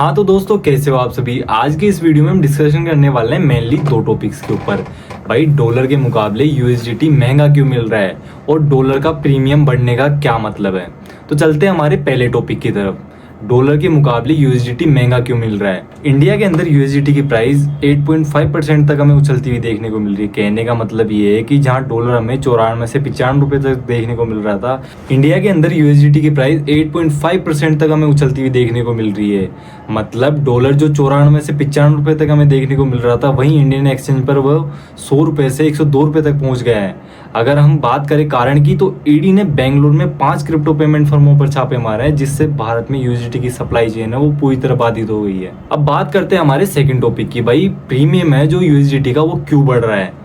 हाँ तो दोस्तों, कैसे हो आप सभी। आज के इस वीडियो में हम डिस्कशन करने वाले हैं मेनली दो टॉपिक्स के ऊपर। भाई, डॉलर के मुकाबले यूएसडीटी महंगा क्यों मिल रहा है और डॉलर का प्रीमियम बढ़ने का क्या मतलब है। तो चलते हैं हमारे पहले टॉपिक की तरफ। डॉलर के मुकाबले यूएसडीटी महंगा क्यों मिल रहा है। इंडिया के अंदर यूएसडीटी की प्राइस 8.5% तक हमें उछलती हुई देखने को मिल रही है। कहने का मतलब ये है कि जहां डॉलर हमें 94 से 95 रुपए तक देखने को मिल रहा था, इंडिया के अंदर यूएसडीटी की प्राइस 8.5% तक हमें उछलती हुई देखने को मिल रही है। मतलब डॉलर जो 94 से 95 रुपए तक हमें देखने को मिल रहा था, वहीं इंडियन एक्सचेंज पर वो 100 रुपए से 102 रुपए तक पहुंच गया है। अगर हम बात करें कारण की, तो ईडी ने बेंगलुरु में 5 क्रिप्टो पेमेंट फर्मों पर छापे मारे हैं, जिससे भारत में यूएसडीटी की सप्लाई चेन है वो पूरी तरह बाधित हो गई है। अब बात करते हैं हमारे सेकंड टॉपिक की। भाई, प्रीमियम है जो यूएसडीटी का वो क्यों बढ़ रहा है।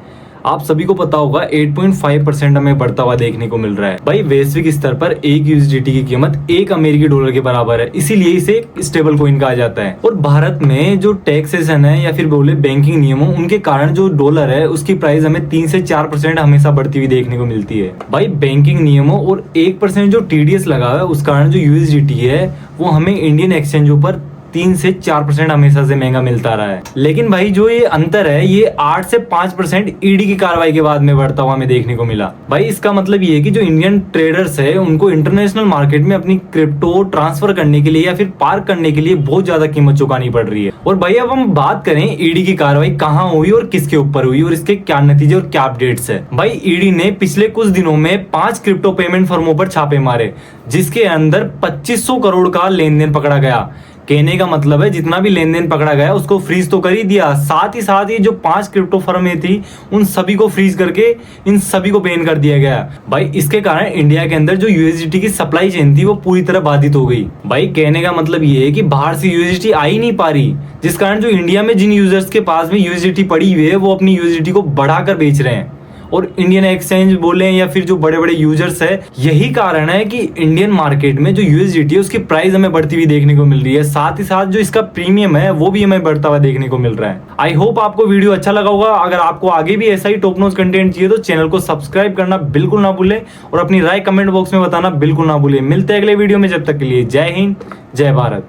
आप सभी को पता होगा 8.5% हमें बढ़ता हुआ देखने को मिल रहा है। भाई, वैश्विक स्तर पर एक यूएसडीटी की कीमत 1 अमेरिकी डॉलर के बराबर है, इसीलिए इसे स्टेबल कॉइन कहा जाता है। और भारत में जो टैक्सेशन है या फिर बोले बैंकिंग नियमों, उनके कारण जो डॉलर है उसकी प्राइस हमें 3 से 4% हमेशा बढ़ती हुई देखने को मिलती है। भाई, बैंकिंग नियमों और 1% जो टीडीएस लगा हुआ है, उस कारण जो यूएसडीटी है वो हमें इंडियन एक्सचेंजों पर 3 से 4% हमेशा से महंगा मिलता रहा है। लेकिन भाई, जो ये अंतर है ये 8 से 5% ईडी की कार्रवाई के बाद में बढ़ता हुआ हमें देखने को मिला। भाई, इसका मतलब ये है कि जो इंडियन ट्रेडर्स है उनको इंटरनेशनल मार्केट में अपनी क्रिप्टो ट्रांसफर करने के लिए या फिर पार्क करने के लिए बहुत ज्यादा कीमत चुकानी पड़ रही है। और भाई, अब हम बात करें ईडी की कार्रवाई कहाँ हुई और किसके ऊपर हुई और इसके क्या नतीजे और क्या अपडेट्स है। भाई, ईडी ने पिछले कुछ दिनों में 5 क्रिप्टो पेमेंट फर्मों पर छापे मारे, जिसके अंदर 2500 करोड़ का लेन देन पकड़ा गया। कहने का मतलब है जितना भी लेन देन पकड़ा गया उसको फ्रीज तो कर ही दिया, साथ ही साथ ये जो 5 क्रिप्टो फर्में थी उन सभी को फ्रीज करके इन सभी को बैन कर दिया गया। भाई, इसके कारण इंडिया के अंदर जो यूएसडीटी की सप्लाई चेन थी वो पूरी तरह बाधित हो गई। भाई, कहने का मतलब ये है कि बाहर से यूएसडीटी आ ही नहीं पा रही, जिस कारण जो इंडिया में जिन यूजर्स के पास में यूएसडीटी पड़ी हुई है वो अपनी यूएसडीटी को बढ़ाकर बेच रहे हैं। और इंडियन एक्सचेंज बोले या फिर जो बड़े बड़े यूजर्स है, यही कारण है कि इंडियन मार्केट में जो यूएसडीटी है उसकी प्राइस हमें बढ़ती हुई देखने को मिल रही है। साथ ही साथ जो इसका प्रीमियम है वो भी हमें बढ़ता हुआ देखने को मिल रहा है। आई होप आपको वीडियो अच्छा लगा होगा। अगर आपको आगे भी ऐसा ही टॉप नॉच कंटेंट चाहिए तो चैनल को सब्सक्राइब करना बिल्कुल ना भूले और अपनी राय कमेंट बॉक्स में बताना बिल्कुल ना भूले। मिलते हैं अगले वीडियो में, जब तक के लिए जय हिंद, जय भारत।